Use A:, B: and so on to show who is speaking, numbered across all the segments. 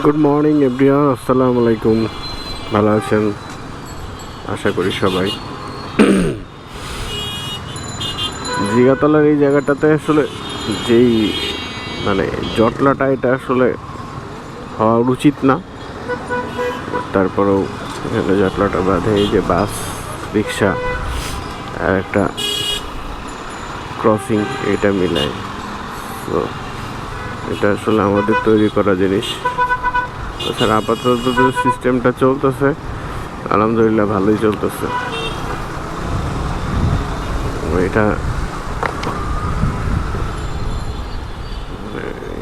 A: Good morning everyone, আসসালামু আলাইকুম। ভালো আছেন আশা করি সবাই। জিগাতলার এই জায়গাটাতে আসলে যেই মানে জটলাটা, এটা আসলে হওয়া উচিত না, তারপরেও এখানে জটলাটা বাঁধে এই যে বাস, রিক্সা আর একটা ক্রসিং, এটা মিলায়। তো এটা আসলে আমাদের তৈরি করা জিনিস। তাছাড়া আপাতত যে সিস্টেমটা চলতেছে, আলহামদুলিল্লাহ ভালোই চলতেছে। এটা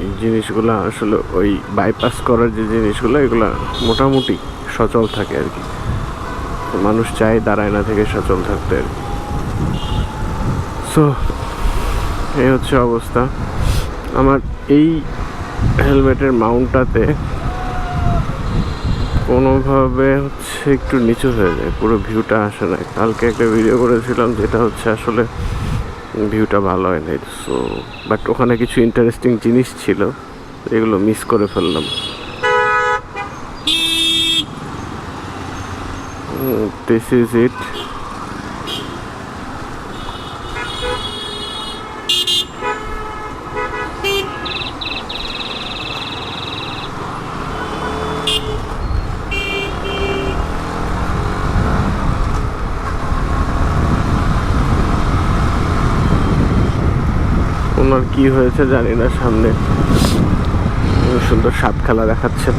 A: এই জিনিসগুলো আসলে ওই বাইপাস করার যে জিনিসগুলো, এগুলা মোটামুটি সচল থাকে আর কি। মানুষ চায় দাঁড়ায় না থেকে সচল থাকতে আর কি। সো এই হচ্ছে অবস্থা। আমার এই হেলমেটের মাউন্টটাতে কোনোভাবে হচ্ছে একটু নিচু হয়ে যায়, পুরো ভিউটা আসে না। কালকে একটা ভিডিও করেছিলাম যেটা হচ্ছে আসলে ভিউটা ভালো হয় নাই। সো বাট ওখানে কিছু ইন্টারেস্টিং জিনিস ছিল, এগুলো মিস করে ফেললাম। This is it. ওনার কি হয়েছে জানি না, সামনে সুন্দর সাপ খেলা দেখাচ্ছেন।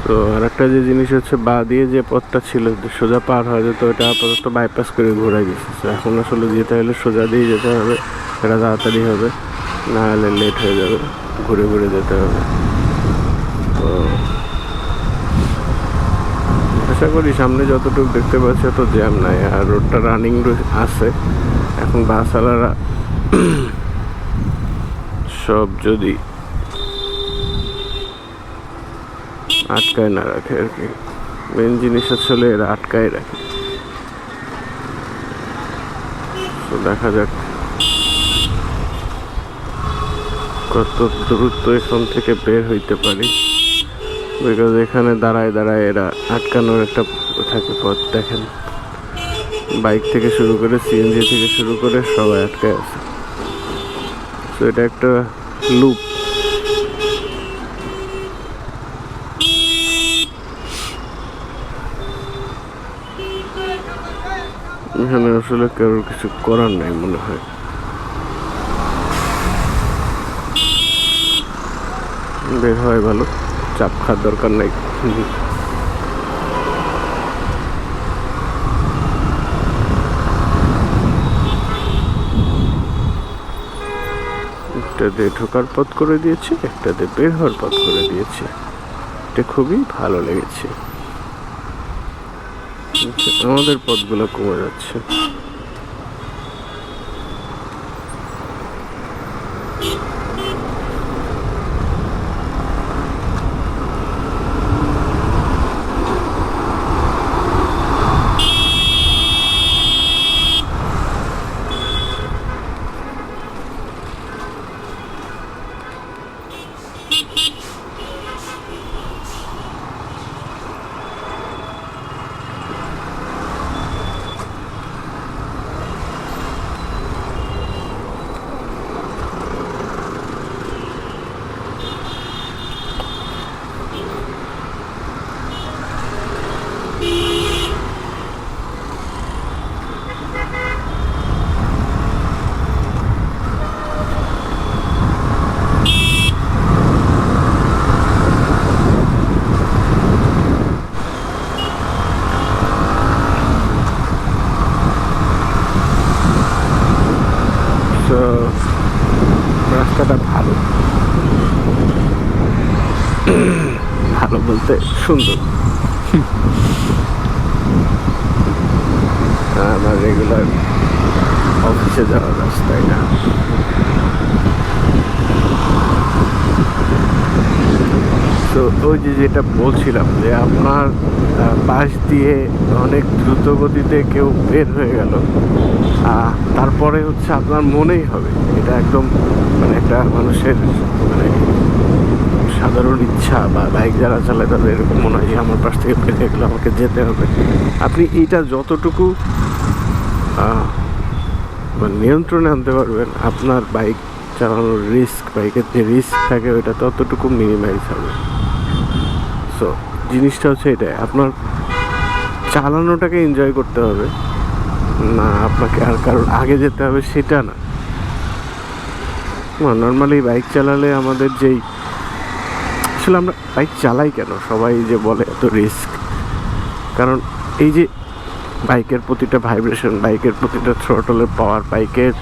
A: তো আর একটা যে জিনিস হচ্ছে, বা দিয়ে যে পথটা ছিল সোজা পার হয়ে যেত, ওটা আপাতত বাইপাস করে ঘোরাই গেছে। এখন আসলে যেতে হলে সোজা দিয়ে যেতে হবে, এটা তাড়াতাড়ি হবে, না হলে লেট হয়ে যাবে, ঘুরে ঘুরে যেতে হবে। তো আশা করি সামনে যতটুকু দেখতে পাচ্ছি অত জ্যাম নাই, আর রোডটা রানিং আছে। এখন বাসওয়ালারা সব যদি আটকায় না রাখে আর কি, মেন জিনিস আসলে এরা আটকায় রাখে। তো দেখা যাক কত দ্রুত এখান থেকে বের হইতে পারি, বিকজ এখানে দাঁড়ায় দাঁড়ায় এরা আটকানোর একটা থাকে পথ। দেখেন, বাইক থেকে শুরু করে সিএনজি থেকে শুরু করে সবাই আটকায় আছে। তো এটা একটা লুপ। এখানে আসলে কারোর কিছু করার নাই মনে হয়। বের হয় ভালো, চাপ খাওয়ার দরকার নাই। একটা দিয়ে ঢোকার পথ করে দিয়েছে, একটা দিয়ে বের হওয়ার পথ করে দিয়েছে। এটা খুবই ভালো লেগেছে। আমাদের পথগুলো কমে যাচ্ছে। তো রাস্তাটা ভালো, ভালো বলতে সুন্দর। আমার রেগুলার অফিসে যাওয়ার রাস্তায় না। তো ওই যে যেটা বলছিলাম যে আপনার পাশ দিয়ে অনেক দ্রুত গতিতে কেউ বের হয়ে গেল, তারপরে হচ্ছে আপনার মনেই হবে এটা একদম মানে একটা মানুষের মানে সাধারণ ইচ্ছা, বা বাইক যারা চালায় তাদের এরকম মনে হয় যে আমার পাশ থেকে বের হয়ে গেলো, আমাকে যেতে হবে। আপনি এইটা যতটুকু নিয়ন্ত্রণে আনতে পারবেন, আপনার বাইক চালানোর রিস্ক, বাইকের যে রিস্ক থাকে ওইটা ততটুকু মিনিমাইজ হবে। সো জিনিসটা হচ্ছে এটাই, আপনার চালানোটাকে এনজয় করতে হবে, না আপনাকে আর কারোর আগে যেতে হবে সেটা না। নর্মালি বাইক চালালে আমাদের যেই আসলে আমরা বাইক চালাই কেন, সবাই যে বলে এত রিস্ক, কারণ এই যে বাইকের প্রতিটা ভাইব্রেশন, বাইকের প্রতিটা থ্রটলের পাওয়ার, বাইকের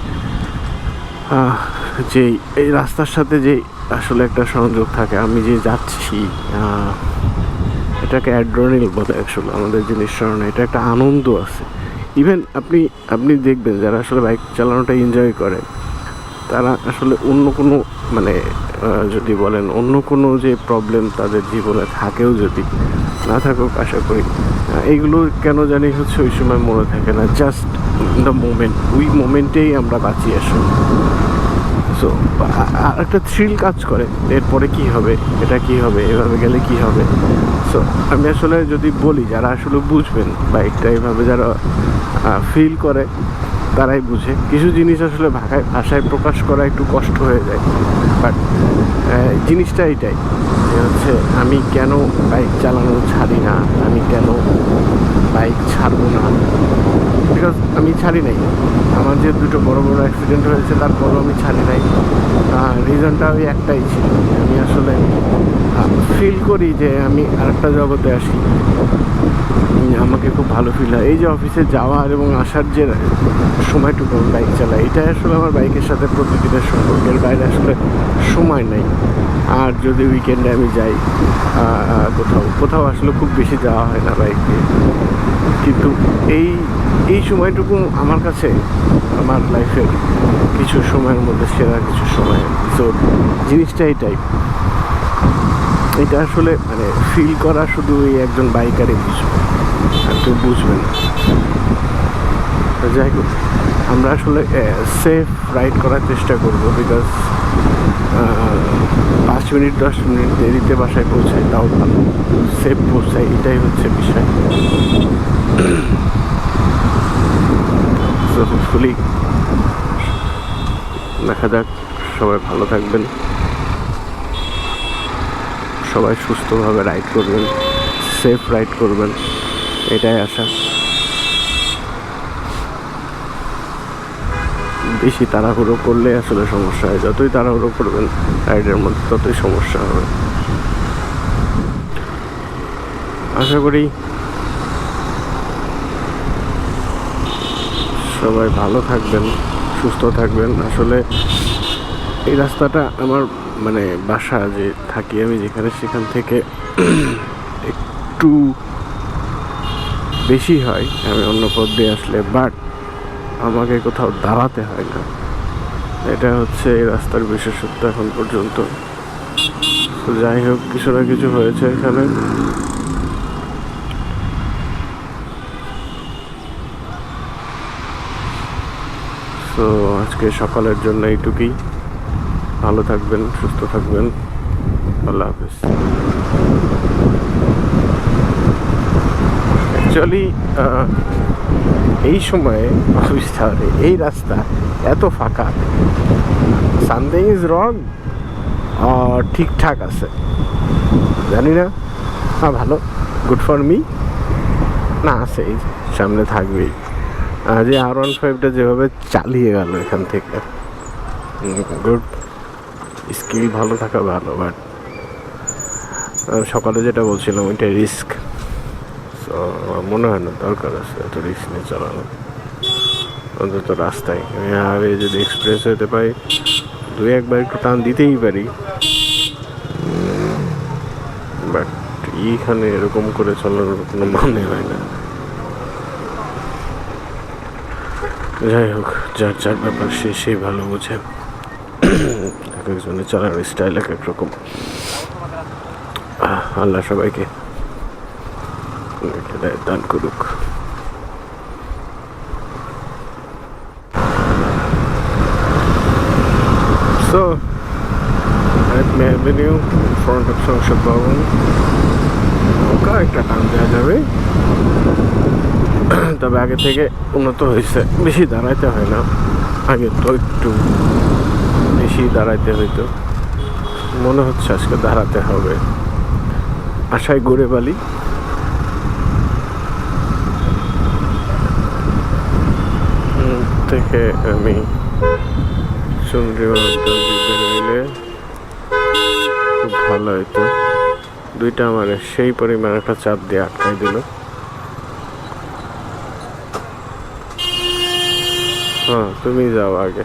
A: যেই এই রাস্তার সাথে যেই আসলে একটা সংযোগ থাকে, আমি যে যাচ্ছি এটাকে অ্যাড্রেনালিন বলে আসলে আমাদের যে নিঃসরণে, এটা একটা আনন্দ আছে। ইভেন আপনি দেখবেন যারা আসলে বাইক চালানোটা এনজয় করে, তারা আসলে অন্য কোনো মানে যদি বলেন অন্য কোনো যে প্রবলেম তাদের জীবনে থাকেও, যদি না থাকুক আশা করি, এইগুলো কেন জানি হচ্ছে ওই সময় মনে থাকে না, জাস্ট দ্য মোমেন্ট, ওই মোমেন্টেই আমরা বাঁচি আসলে। সো আর একটা থ্রিল কাজ করে, এরপরে কি হবে, এটা কি হবে, এভাবে গেলে কি হবে। সো আমি আসলে যদি বলি, যারা আসলে বুঝবেন বাইকটা এইভাবে যারা ফিল করে তারাই বুঝে। কিছু জিনিস আসলে ভাষায় প্রকাশ করা একটু কষ্ট হয়ে যায়, বাট জিনিসটা এইটাই যে হচ্ছে আমি কেন বাইক চালানো ছাড়ি না, আমি কেন বাইক ছাড়বো না, বিকজ আমি ছাড়ি নাই। আমার যে দুটো বড় বড় অ্যাক্সিডেন্ট হয়েছে তারপরও আমি ছাড়ি নাই। রিজনটা ওই একটাই ছিল, আমি আসলে ফিল করি যে আমি আরেকটা জগতে আসি, আমাকে খুব ভালো ফিল হয়। এই যে অফিসে যাওয়ার এবং আসার যে সময়টুকু আমি বাইক চালাই, এটাই আসলে আমার বাইকের সাথে প্রতিদিনের সম্পর্কের বাইরে আসলে সময় নেই। আর যদি উইকেন্ডে আমি যাই কোথাও আসলে খুব বেশি যাওয়া হয় না বাইক দিয়ে, কিন্তু এই সময়টুকু আমার কাছে আমার লাইফের কিছু সময়ের মধ্যে সেরা কিছু সময়। সো জিনিসটা এইটাই, এটা আসলে মানে ফিল করা শুধু এই একজন বাইকারই বুঝবে, আর কেউ বুঝবে না। যাই হোক, আমরা আসলে সেফ রাইড করার চেষ্টা করবো, বিকজ 5 মিনিট 10 মিনিট দেরিতে বাসায় পৌঁছাই তাও ভালো, সেফ পৌঁছাই, এটাই হচ্ছে বিষয়। সো হোপফুলি দেখা যাক, সবাই ভালো থাকবেন, সবাই সুস্থভাবে রাইড করবেন, সেফ রাইড করবেন, এটাই আশা। বেশি তাড়াহুড়ো করলে আসলে সমস্যা হয়, যতই তাড়াহুড়ো করবেন রাইডের মধ্যে ততই সমস্যা হবে। আশা করি সবাই ভালো থাকবেন, সুস্থ থাকবেন। আসলে এই রাস্তাটা আমার মানে বাসা যে থাকি আমি যেখানে, সেখান থেকে একটু বেশি হয় আমি অন্য পথ দিয়ে আসলে, বাট আমাকে কোথাও দাঁড়াতে হয় না, এটা হচ্ছে এই রাস্তার বিশেষত্ব এখন পর্যন্ত। তো যাই হোক, কিছু না কিছু হয়েছে এখানে। তো আজকে সকালের জন্য এইটুকুই। ভালো থাকবেন, সুস্থ থাকবেন, আল্লাহ হাফেজ। অ্যাকচুয়ালি এই সময়ে অফিস টাওয়ারে এই রাস্তা এত ফাঁকা, সামথিং ইজ রং, ঠিকঠাক আছে জানি না। হ্যাঁ ভালো, গুড ফর মি, না আছে এই সামনে থাকবেই। যে R15টা যেভাবে চালিয়ে গেল এখান থেকে, গুড, স্কিল ভালো থাকা ভালো, বাট সকালে যেটা বলছিলাম ওইটা রিস্ক। তো মনে হয় না দরকার আছে এত রিস্ক নিয়ে চালানো, অন্তত রাস্তায়। আমি আগে যদি এক্সপ্রেস হতে পাই 2-1 একটু টান দিতেই পারি, বাট এইখানে এরকম করে চলানোর কোনো মানে হয় না। যাই হোক, যার যার ব্যাপার সেই ভালো বোঝে, এক একজনের চালানোর স্টাইল এক এক রকম। আল্লাহ সবাইকে দান করুক। So, Adme Avenue, in front of সংসদ ভবন, নৌকা একটা টান দেওয়া যাবে। তবে আগে থেকে উন্নত হয়েছে, বেশি দাঁড়াইতে হয় না। আগে তো একটু বেশি দাঁড়াইতে হইতো, মনে হচ্ছে আজকে দাঁড়াতে হবে। আশায় গড়ে বালি। থেকে আমি চন্দ্রিমা বেরোইলে খুব ভালো হইতো। দুইটা আমার সেই পরিমাণ একটা চাপ দিয়ে আটকাই দিল। হ্যাঁ, তুমি যাও আগে।